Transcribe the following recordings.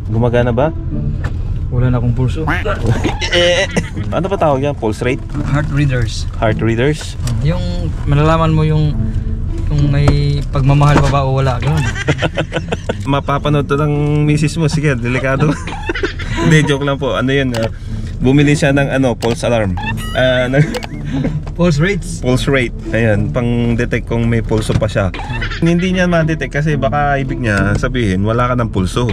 Gumagana ba? Wala na akong pulso. Ano ba tawag yan? Pulse rate? Heart readers. Heart readers? Yung malalaman mo yung may pagmamahal pa ba o wala, gano'n. Mapapanood to ng misis mo. Sige, delikado. Hindi, joke lang po. Ano yun? Bumili siya ng pulse alarm. Pulse rates? Pulse rate. Ayan, pang detect kung may pulso pa siya. Hindi niya ma-detect kasi baka ibig niya sabihin wala ka ng pulso.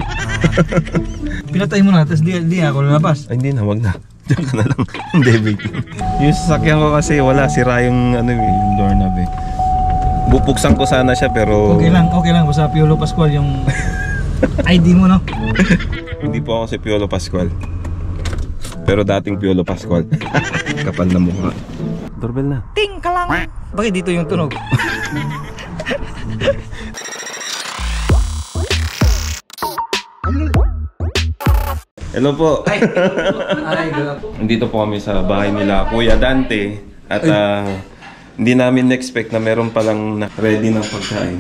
Pinatay mo na, tapos di ako lalabas. Ay, hindi na, wag na. Diyan ka na lang. Hindi, big. Yung sasakyan ko kasi wala, sira yung yung doorknob eh. Bupuksan ko sana siya pero... Okay lang. Basta Piolo Pascual yung ID mo, no? Hindi po ako si Piolo Pascual. Pero dating Piolo Pascual. Kapal na mukha. Doorbell na. Ting ka lang! Bakit dito yung tunog? Hello po. Ay, Nandito po kami sa bahay nila Kuya Dante. At hindi namin na-expect na meron palang ready ng pagkain.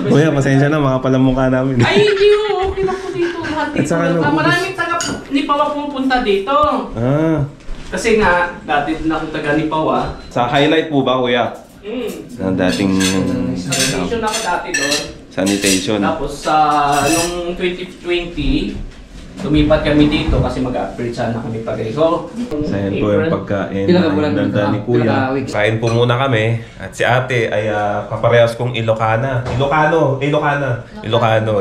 Kuya, pasensya na, makapalang mukha namin. Ay, hindi mo. Okay lang po dito. Lahat At saka dito. Maraming taga Nipawa pumunta dito. Kasi nga, dati din akong taga Nipawa. Sa highlight po ba, Kuya? Sa dating... Sanitation ako dati doon. Sanitation. Tapos nung 2020, lumipat kami dito kasi mag-upgrade sana kami pag so, Sayan po yung pagkain na ganda ni Kuya. Kain po muna kami. At si ate ay kaparehas kong Ilocana. Ilocano,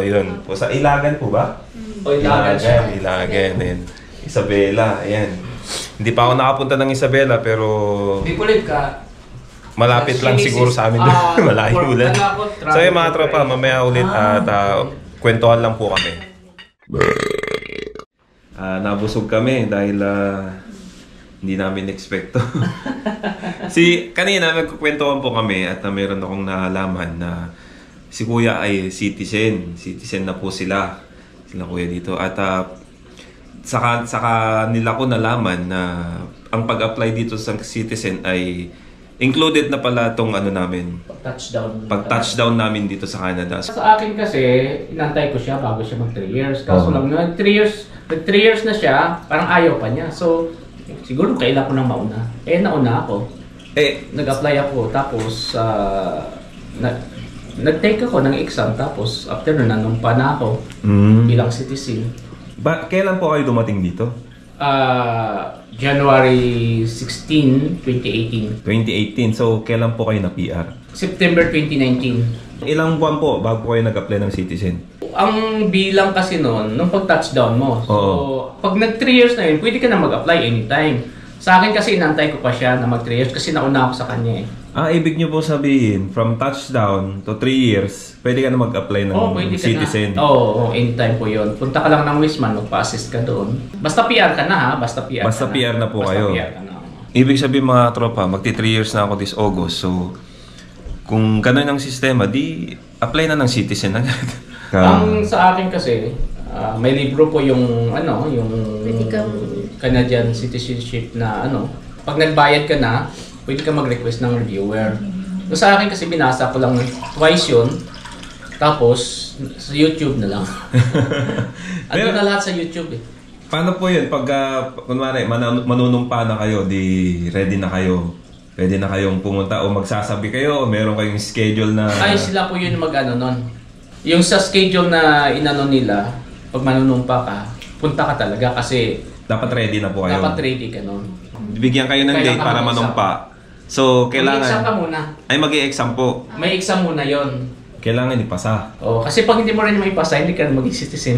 yun. Po sa Ilagan po ba? O Ilagan siya. Ilagan. Isabela, ayan. Hindi pa ako nakapunta ng Isabela pero... Di kulit ka. Malapit lang siguro sa amin doon. Malayo ulit. So yung mga tropa, mamaya ulit at kwentuhan lang po kami. Nabusog kami dahil hindi namin expect to. Kanina nagkukwentuhan po kami at mayroon akong nalaman na si Kuya ay citizen. Citizen na po sila Kuya dito. At saka nila ko nalaman na ang pag-apply dito sa citizen ay included na pala itong namin. Pag-touchdown namin dito sa Canada. Sa akin kasi, inantay ko siya bago siya mag 3 years. Kaso lang, nag 3 years na siya, parang ayaw pa niya. So, siguro kailan ko nang mauna. Nauna ako. Nag-apply ako. Tapos, nag-take ako ng exam. Tapos, after nun, nanumpa na ako bilang citizen. Kailan po kayo dumating dito? January 16, 2018. 2018. So, kailan po kayo na-PR? September 2019. Ilang buwan po bago kayo nag-apply ng citizen? Ang bilang kasi noon, nung pag-touchdown mo. So, pag nag 3 years na yun, pwede ka na mag-apply anytime. Sa akin kasi inantay ko pa siya na mag 3 years kasi nauna ako sa kanya eh. Ibig nyo po sabihin, from touchdown to 3 years, pwede ka na mag-apply ng citizen? Oo, anytime po yun. Punta ka lang ng Wisman, magpa-assist ka doon. Basta PR ka na ha, basta PR na po kayo. PR ka na. Ibig sabihin mga tropa, magti 3 years na ako this August. So, kung ganun ang sistema, di apply na ng citizen agad. Ang sa akin kasi, may libro po yung Canadian citizenship na pag nagbayad ka na, pwede ka mag-request ng reviewer. So, sa akin kasi binasa ko lang twice yun. Tapos, sa YouTube na lang. Ano na lahat sa YouTube eh. Paano po yun? Pag, kunwari, manunumpa na kayo, di ready na kayo. Pwede na kayong pumunta o magsasabi kayo o meron kayong schedule na... Ay, sila po yun nun. Yung sa schedule na inano nila, pag manunumpa ka, punta ka talaga kasi... Dapat ready na po kayo. Dapat ready ka nun. Bigyan kayo ng date para manumpa. So, kailangan... Mag-exam ka muna. Ay, mag-i-exam po. May exam muna yon. Kailangan ipasa. Kasi pag hindi mo rin maipasa, hindi ka maging citizen.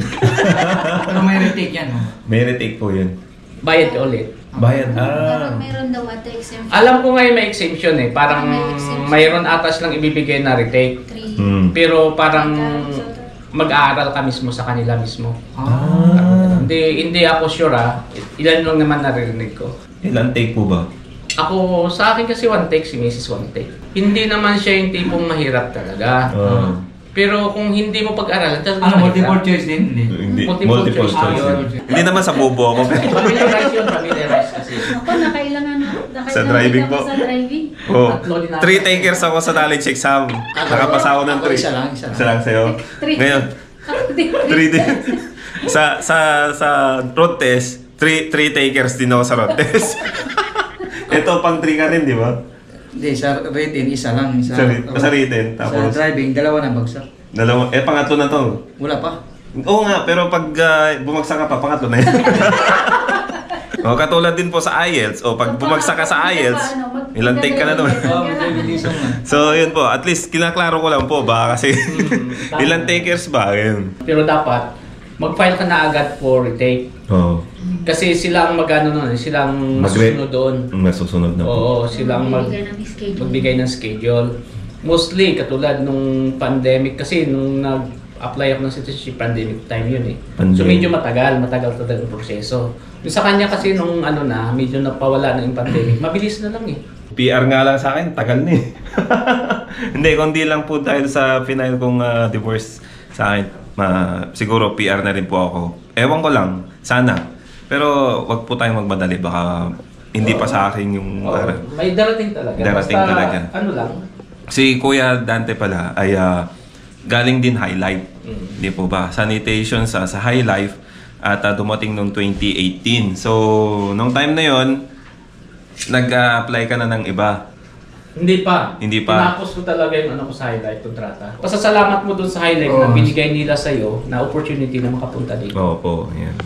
Pero may retake yan. May retake po yun. Bayad ka ulit. Bayad? Parang mayroon daw ata exemption. Alam ko ngayon may exemption eh. Parang mayroon atas lang ibibigay na retake. Pero parang mag-aaral ka mismo sa kanila mismo. Hindi ako sure Ilan lang naman naririnig ko. Ilan take po ba? Ako, sa akin kasi one take, si Mrs. one take. Hindi naman siya yung tipong mahirap talaga. Pero kung hindi mo pag-aralan, multiple choice din? Hindi. Multiple choice. Hindi naman sa bobo ako. Familiarize kasi. Ako, nakailangan sa driving po. Sa driving. 3 takers ako sa knowledge exam. Nakapasa ako ng 3. Isa lang. Isa lang sa'yo. Ngayon, 3 din. Sa road test, 3 takers din ako sa road test. Ito pang 3 ka rin, di ba? Hindi, sa written, isa lang. Sa written, tapos... Sa driving, 2 na bagsak. Pangatlo na to. Wala pa. Oo nga, pero pag bumagsak ka pa, pangatlo na yan. O, katulad din po sa IELTS. O, pag bumagsak ka sa IELTS, ilang take ka na naman. So, yun po. At least, kinaklaro ko lang po ba? Kasi, ilang takers ba? Yun. Pero dapat, mag-file ka na agad for retake. Oo. Kasi sila ang mag-ano nun, sila ang masusunod doon. Masusunod na po. Oo, sila ang magbigay ng schedule. Mostly, katulad nung pandemic, kasi nung nag-apply ako ng citizenship, pandemic time yun eh. So medyo matagal ang proseso. Yung sa kanya kasi nung ano na, medyo napawala na yung pandemic, mabilis na lang eh. PR nga lang sa akin, tagal na eh. Hindi, kundi lang po dahil sa final kong divorce sa akin. Siguro PR na rin po ako. Ewan ko lang, sana. Pero wag po tayong magmadali, baka hindi pa sa akin yung may darating talaga. Darating basta, talaga. Ano lang. Si Kuya Dante pala ay galing din High Life. Di po ba? Sanitation sa High Life at dumating noong 2018. So, nung time na yon, nag-apply ka na ng iba. Hindi pa. Tinapos ko talaga yung ano ko sa High Life kontrata. Pasasalamat mo dun sa High Life na binigay nila sa'yo na opportunity na makapunta dito. Oo po, yan.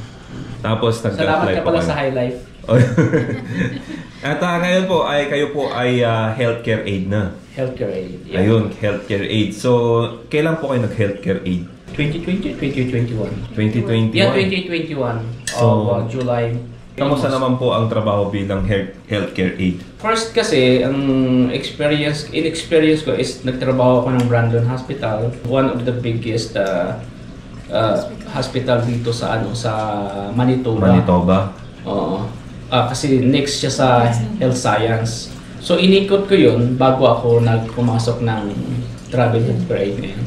Tapos nag-apply salamat ka pala sa High Life. At ngayon po ay kayo po ay healthcare aid na. Healthcare aid. Yeah. Ayun, healthcare aid. So, kailan po kayo nag-healthcare aid? 2020, 2021. 2021? Yeah, 2021. So, July. Kamusta naman po ang trabaho bilang healthcare aid? First kasi, ang experience ko is nagtrabaho ako ng Brandon Hospital. One of the biggest hospital dito sa Manitoba. Oo. Kasi next siya sa health science. So inikot ko yun bago ako pumasok ng travel healthcare aid ngayon.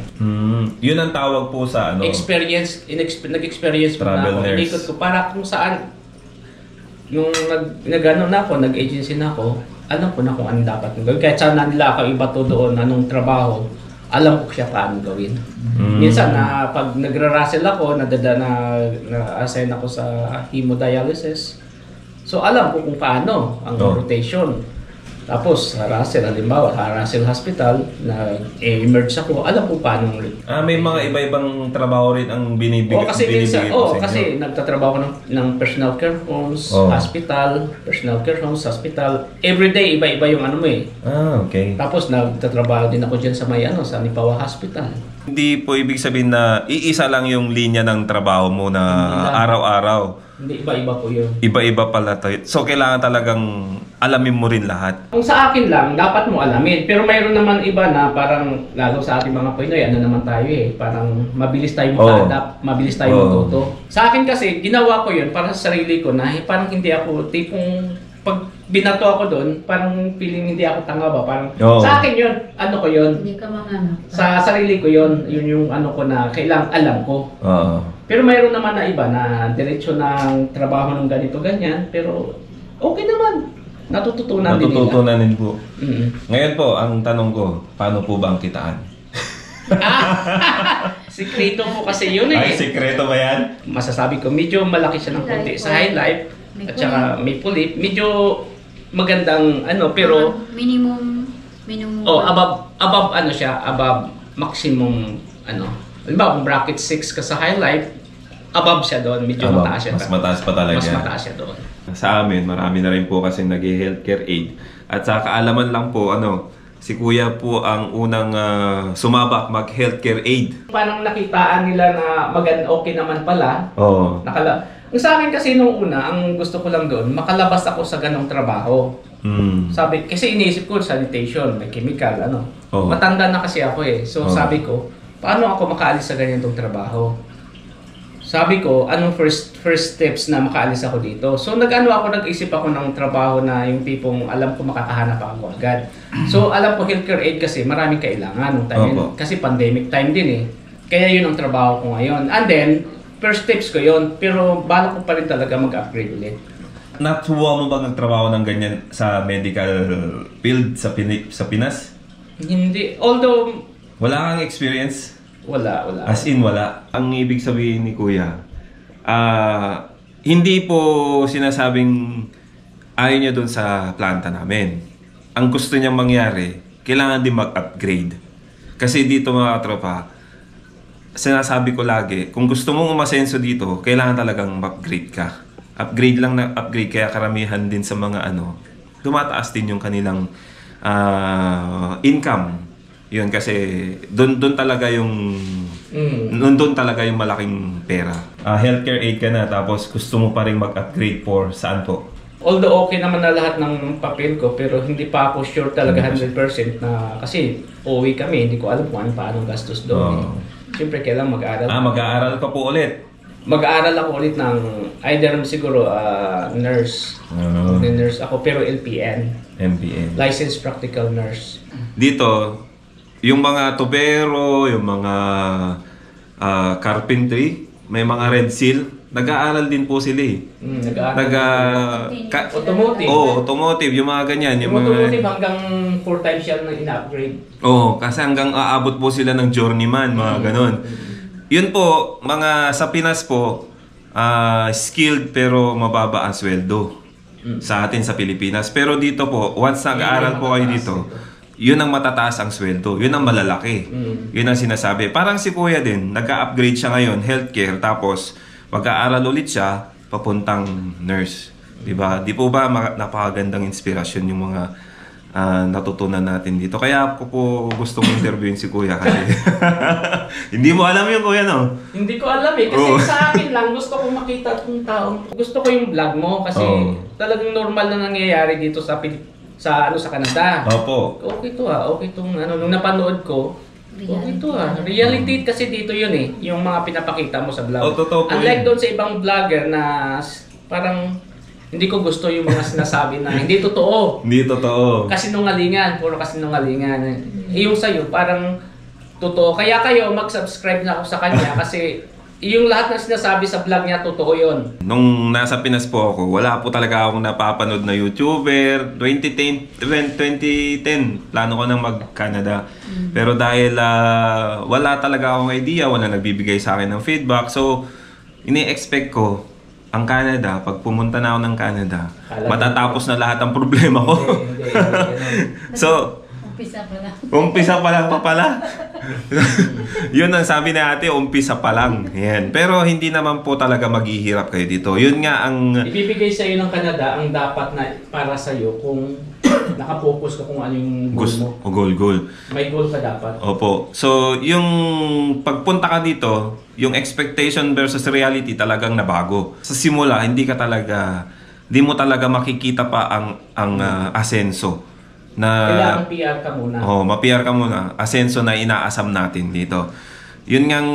Yun ang tawag po sa ano? Nag-experience po na travel ako. nurse. Inikot ko para kung saan nung nag-agency na ako, alam ko na kung ano dapat gawin. Kahit saan na nila ako iba to doon, anong trabaho, alam ko siya paano gawin. Minsan pag nagra-russell ako, na-assign ako sa hemodialysis. So alam ko kung paano ang rotation. Tapos Russell, halimbawa, Russell Hospital, na-emerge ako, alam ko paano. May mga iba-ibang trabaho rin ang binibigay po sa inyo? Kasi nagtatrabaho ko ng personal care homes, hospital, everyday iba-iba yung ano mo eh. Okay. Tapos nagtatrabaho din ako dyan sa sa Nipawa Hospital. Hindi po ibig sabihin na iisa lang yung linya ng trabaho mo na araw-araw. Hindi, iba-iba po yun. Iba-iba pala tayo. So, kailangan talagang alamin mo rin lahat. Kung sa akin lang, dapat mo alamin. Pero mayroon naman iba na parang, lalo sa ating mga Pinoy, ano naman tayo eh. Parang mabilis tayo maka-adapt, mabilis tayo matuto. Sa akin kasi, ginawa ko yun para sa sarili ko na parang hindi ako tipong pag binato ako doon, parang feeling hindi ako tanga ba. Parang, sa akin yun, ano ko yun. Hindi ka mangano. Sa sarili ko yun, yun yung ano ko na kailangan alam ko. Pero mayroon naman na iba na diretso ng trabaho ng ganito-ganyan, pero okay naman. Natututunan din nila. Natututunan din po. Ngayon po, ang tanong ko, paano po ba ang kitaan? Sikreto po kasi yun eh. Ay, sikreto ba yan? Masasabi ko, medyo malaki siya ng konti sa High Life. At saka may pulit. Medyo magandang ano, pero... minimum. Above ano siya, above maximum ano. Halimbawa, kung bracket 6 ka sa High Life, above siya doon, medyo mataas siya. Mas mataas pa talaga. Mas mataas siya doon. Sa amin, marami na rin po kasi nag-healthcare aid. At sa kaalaman lang po, si Kuya po ang unang sumabak mag-healthcare aid. Parang nakitaan nila na okay naman pala. Oo. Sa akin kasi nung una, ang gusto ko lang doon, makalabas ako sa ganong trabaho. Sabi, kasi iniisip ko, sanitation, may chemical, Matanda na kasi ako eh. So sabi ko, paano ako makaalis sa ganitong trabaho? Sabi ko, anong first steps na makaalis ako dito? So nag-isip ako ng trabaho na yung tipong alam ko makakahanap ako agad. So alam ko healthcare aid kasi maraming kailangan nung time yun. Kasi pandemic time din eh. Kaya yun ang trabaho ko ngayon. And then, first steps ko yun, pero balak ko pa rin talaga mag-upgrade ulit. Natuwa mo ba nagtrabaho ng ganyan sa medical field sa Pinas? Hindi. Although... Wala kang experience? Wala. As in, wala. Ang ibig sabihin ni Kuya, hindi po sinasabing ayaw niya doon sa planta namin. Ang gusto niyang mangyari, kailangan din mag-upgrade. Kasi dito mga tropa, sinasabi ko lagi, kung gusto mong umasenso dito, kailangan talagang mag-upgrade ka. Upgrade lang na upgrade, kaya karamihan din sa mga tumataas din yung kanilang income. Yun kasi doon talaga yung doon talaga yung malaking pera. Healthcare aid ka na tapos gusto mo pa rin mag-upgrade for saan po? Although okay naman na lahat ng papel ko, pero hindi pa ako sure talaga 100% na kasi uuwi kami, hindi ko alam kung paano gastos doon. Siyempre kailangan mag-aaral. Mag-aaral ka po ulit. Mag-aaral ako ulit ng either siguro nurse. Nurse ako pero LPN. MPN. Licensed Practical Nurse. Dito yung mga tubero, yung mga carpentry, may mga Red Seal, nag-aaral din po sila eh. Automotive. Automotive, yung mga ganyan. Yung automotive hanggang 4 times siya na ina-upgrade. Kasi hanggang aabot po sila ng journeyman, mga ganon. Yun po, mga sa Pinas po, skilled pero mababa ang sweldo. Sa atin sa Pilipinas. Pero dito po, once nag-aaral po kayo dito, yun ang matataas ang sweldo. Yun ang malalaki. Yun ang sinasabi. Parang si Kuya din, nag-upgrade siya ngayon, healthcare, tapos mag-aaral ulit siya, papuntang nurse. Diba? Di po ba napakagandang inspirasyon yung mga natutunan natin dito? Kaya ako po gustong interviewin si Kuya kasi hindi mo alam yung Kuya, no? Hindi ko alam eh. Kasi sa akin lang, gusto kong makita itong taong. Gusto ko yung vlog mo kasi talagang normal na nangyayari dito sa Canada. Opo. Okay to okay tong nung napanood ko. Okay to Reality kasi dito yun eh, yung mga pinapakita mo sa vlog. Unlike doon sa ibang vlogger na parang hindi ko gusto yung mga sinasabi na hindi totoo. Hindi totoo. Kasinungalingan, puro kasinungalingan. Yung sa'yo parang totoo. Kaya kayo mag-subscribe na ako sa kanya kasi yung lahat ng sinasabi sa vlog niya, totoo yun. Nung nasa Pinas po ako, wala po talaga akong napapanood na YouTuber. 2010, plano ko nang mag-Canada. Pero dahil wala talaga akong idea, wala nagbibigay sa akin ng feedback. So, ini-expect ko, ang Canada, pag pumunta na ako ng Canada, matatapos na lahat ng problema ko. So, umpisa pa lang pala. Yun ang sabi na ate, umpisa pa lang. Yan. Pero hindi naman po talaga maghihirap kayo dito. Yun nga ang ibibigay sa iyo ng Canada ang dapat na para sa iyo kung nakapokus ka kung ano yung goal mo. O goal. May goal ka dapat. Opo. So, yung pagpunta ka dito, yung expectation versus reality talagang nabago. Sa simula, hindi mo talaga makikita pa ang asenso. Kailangan PR ka muna. Ma-PR ka muna. Asenso na inaasam natin dito. Yun ngang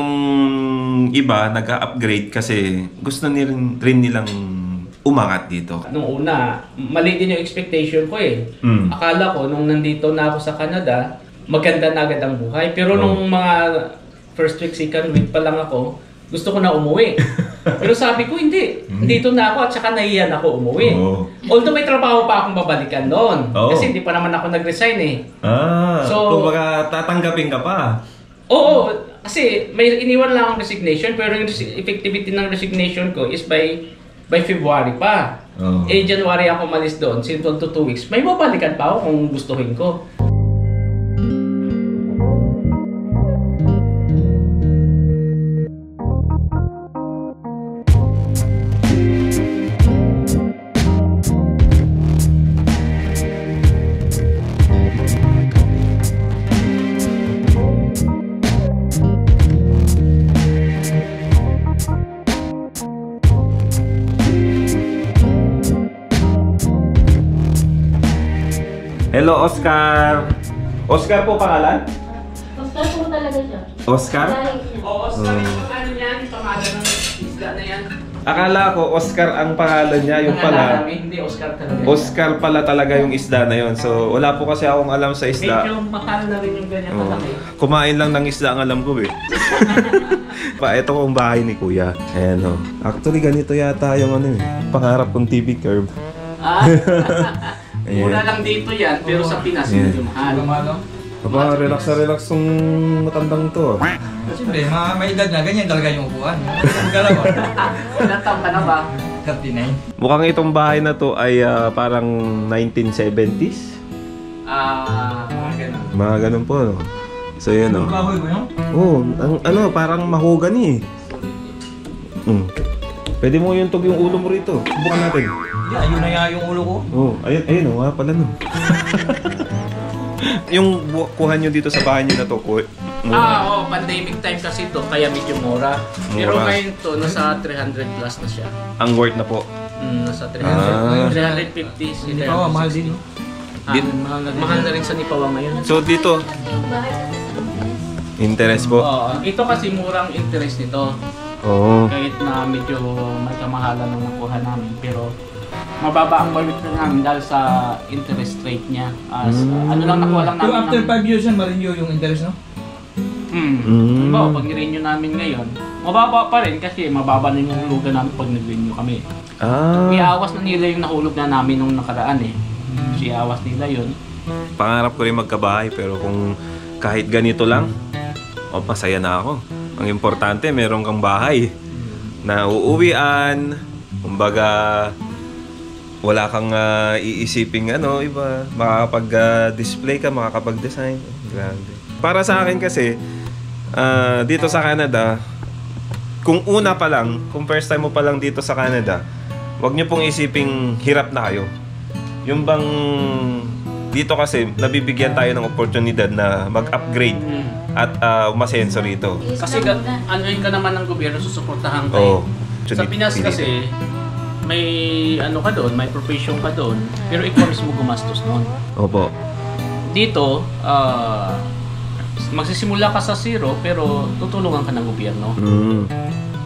iba, nag-upgrade kasi gusto rin nilang umangat dito. Nung una, mali din yung expectation ko eh. Akala ko, nung nandito na ako sa Canada, maganda na agad ang buhay. Pero nung mga first week, second week pa lang ako, gusto ko na umuwi. Pero sabi ko, hindi. Dito na ako at saka nahiyan ako umuwi. Although may trabaho pa akong babalikan doon. Kasi hindi pa naman ako nag-resign eh. So, kumbaga tatanggapin ka pa. Oo. Kasi may iniwan lang akong resignation, pero yung effectivity ng resignation ko is by February pa. January ako malis doon. Since 2 weeks, may babalikan pa ako kung gustuhin ko. Hello, Oscar. Oscar po pangalan? Oscar po talaga siya. Oscar? Oscar yung ano yan, pangalan ng isda na yan. Akala ko Oscar ang pangalan niya, yung pala. Hindi Oscar talaga. Oscar pala talaga yung isda na yon. So, wala po kasi akong alam sa isda. Medyo mahal na rin yung ganyan kalaki. Kumain lang ng isda ang alam ko eh. Ito kong bahay ni Kuya. Ayan o. Actually, ganito yata yung pangarap kong TV curve. Mura lang dito yan, pero sa Pinas medyo mahal. Aba, relax na relax tong matandang to. Siyempre, may edad na, ganyan talaga yung upuan. Magalaw. Ilan taon ka na ba? 39. Mukhang itong bahay na to ay parang 1970s. Mga ganun. Mga ganun po, no? So, yun, no? Kahoy ko yun? Oo, parang mahogany eh. Pwede mo yung yung ulo mo rito. Subukan natin. Hindi, ayun na yung ulo ko. Oo, ayun, nga pala, no? Yung kuha nyo dito sa bahay nyo na to, Pandemic time kasi ito, kaya medyo mura. Pero ngayon to, nasa 300 plus na siya. Ang worth na po. Nasa 300. 350. Hindi pa, mahal din, no? Mahal na rin sa Nipawang ngayon. So dito, Yung bahay kasi sa interest po. Ito kasi murang interest nito. Oo. Kahit na medyo may kamahalan ng nakuha namin. Pero mababa ang wallet na namin dahil sa interest rate niya. Ano lang nakuha lang namin. Pero after 5 years yan, ma-renew yung interest, no? Pag ni-renew namin ngayon, mababa pa rin kasi mababa na yung hulugan namin pag nag-renew kami. Iawas na nila yung nahulog na namin nung nakaraan eh. Iawas nila yun. Pangarap ko rin magkabahay pero kung kahit ganito lang, masaya na ako. Ang importante, meron kang bahay na uuwian, kumbaga wala kang iisiping iba, makakapag-display ka, makakapag-design. Grabe. Para sa akin kasi, dito sa Canada, kung first time mo pa lang dito sa Canada, wag niyo pong isiping hirap na kayo. Yung bang dito kasi nabibigyan tayo ng oportunidad na mag-upgrade at umasenso rito. Kasi anuin ka naman ng gobyerno, susuportahan ka eh. Sa Pinas kasi, may ka doon, may profession ka doon, pero ikaw mismo gumastos noon. Opo. Dito, magsisimula ka sa zero pero tutulungan ka ng gobyerno.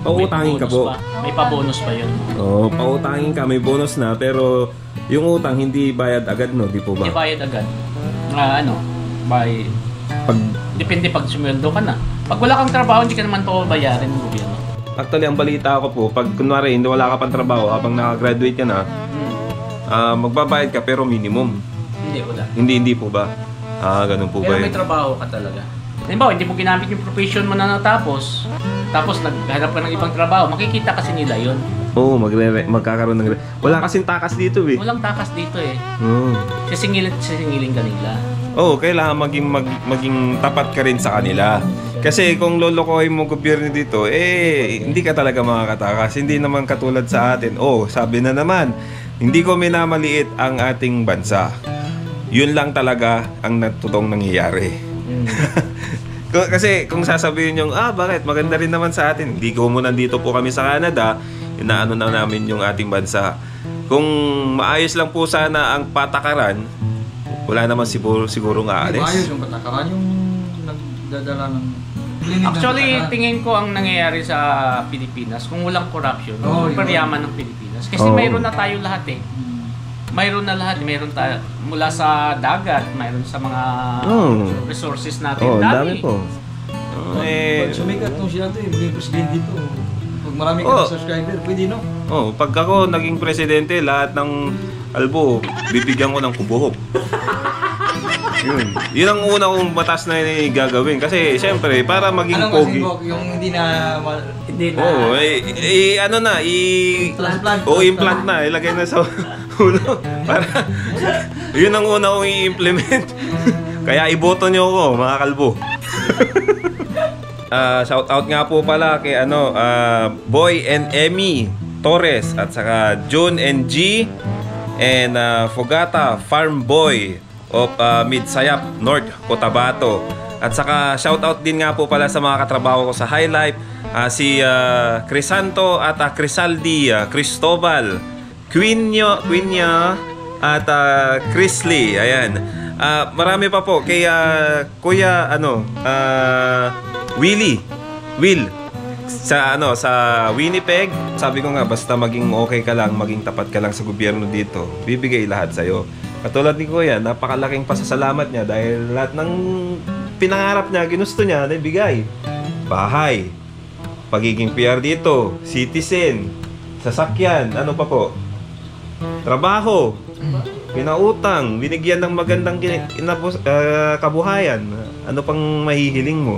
Pautangin ka po. May pa-bonus pa yun. Pautangin ka, may bonus na pero yung utang hindi bayad agad, no? Di po ba? Hindi bayad agad. Depende pag sumweldo ka na. Pag wala kang trabaho, hindi ka naman bayarin ng gobyerno. Actually, ang balita ko po, pag kunwari hindi wala ka pang trabaho, habang nakagraduate ka na, magbabayad ka pero minimum. Hindi, wala. Hindi po ba? Ganun po ba pero yun? may trabaho ka talaga. Halimbawa, hindi mo ginamit yung profession mo na natapos, tapos naghanap ka ng ibang trabaho, makikita kasi nila yun. Oo, magkakaroon ng... Wala kasing takas dito eh. Walang takas dito eh. Sisingilin ka nila. Kailangan maging tapat ka rin sa kanila. Kasi kung lolokohin mo gobyerno dito, hindi ka talaga makakatakas. Hindi naman katulad sa atin. Sabi na naman, hindi ko minamaliit ang ating bansa. Yun lang talaga ang natutong nangyayari. Kasi kung sasabihin yung, bakit? Maganda rin naman sa atin. Hindi ko mo nandito po kami sa Canada, inaano na namin yung ating bansa. Kung maayos lang po sana ang patakaran, wala naman siguro nga alis. Maayos yung patakaran, yung nagdadala ng... Actually, tingin ko ang nangyayari sa Pilipinas, kung walang corruption, super yaman ng Pilipinas. Kasi mayroon na tayo lahat eh. Mayroon na lahat. Mayroon tayo mula sa dagat, mayroon sa mga resources natin. Dami po. Pag sumikat nung siya ito, maging presidente ito. Pag marami ka subscriber, pwede no? Pag ako naging presidente, lahat ng albo, bibigyan ko ng kubuhok. Yun ang una kong batas na gagawin. Kasi siyempre, para maging pogi. Yung hindi na... Transplant. Implant na. Ilagay na sa ulo. Yun ang una kong i-implement. Kaya iboto nyo ako, mga kalbo. Shout out nga po pala kay Boy and Emmy Torres at saka June and G and Fogata Farm Boy of Midsayap, North Cotabato. At saka shoutout din nga po pala sa mga katrabaho ko sa High Life, si Crisanto at Crisaldi, Cristobal, Quinya at Chrisley. Ayan. Marami pa po kay Kuya Will sa Winnipeg. Sabi ko nga, basta maging okay ka lang, maging tapat ka lang sa gobyerno dito, bibigay lahat sa'yo. Katulad ni Kuya, napakalaking pasasalamat niya dahil lahat ng pinangarap niya, ginusto niya, naibigay. Bahay, pagiging PR dito, citizen, sasakyan, ano pa po? Trabaho. Pinautang. Binigyan ng magandang kabuhayan. Ano pang mahihiling mo?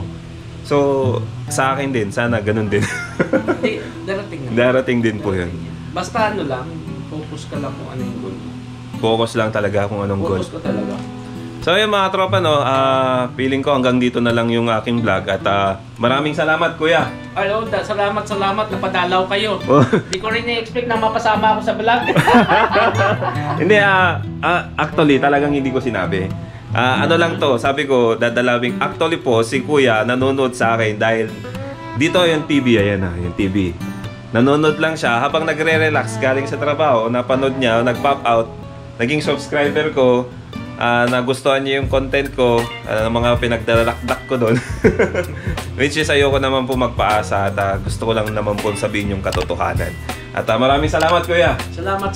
So, sa akin din. Sana ganun din. Hindi, darating na. Darating din po yun. Basta ano lang, focus ka lang kung ano yung goal. Focus lang talaga kung anong goal. Focus ka talaga. So yun mga tropa, no, feeling ko hanggang dito na lang yung aking vlog at maraming salamat kuya. Hello, salamat, napadalaw kayo. Oh. Hindi ko rin i-expect na mapasama ako sa vlog. Hindi, actually talagang hindi ko sinabi. Ano lang to, sabi ko dadalawin. Actually po, si kuya nanonood sa akin dahil dito yung TV, ayan na, yung TV. Nanonood lang siya habang nagre-relax galing sa trabaho, napanood niya, nag-pop out, naging subscriber ko. Nagustuhan niyo yung content ko, mga pinagdalakdak ko doon. Which is ayoko naman po magpaasa at gusto ko lang naman po sabihin yung katotohanan. At maraming salamat kuya. Salamat.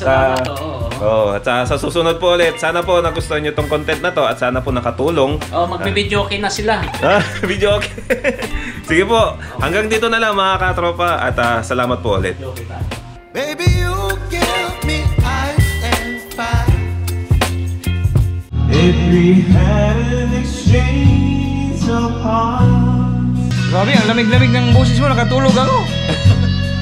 At sa susunod po ulit, sana po nagustuhan niyo tong content na to at sana po nakatulong. Magbe-video okay na sila. Video okay. Sige po, hanggang dito na lang mga katropa at salamat po ulit. Baby, you give me ice and fire. If we had an exchange of hearts. Grabe, ang lamig-lamig ng boses mo, nakatulog ako.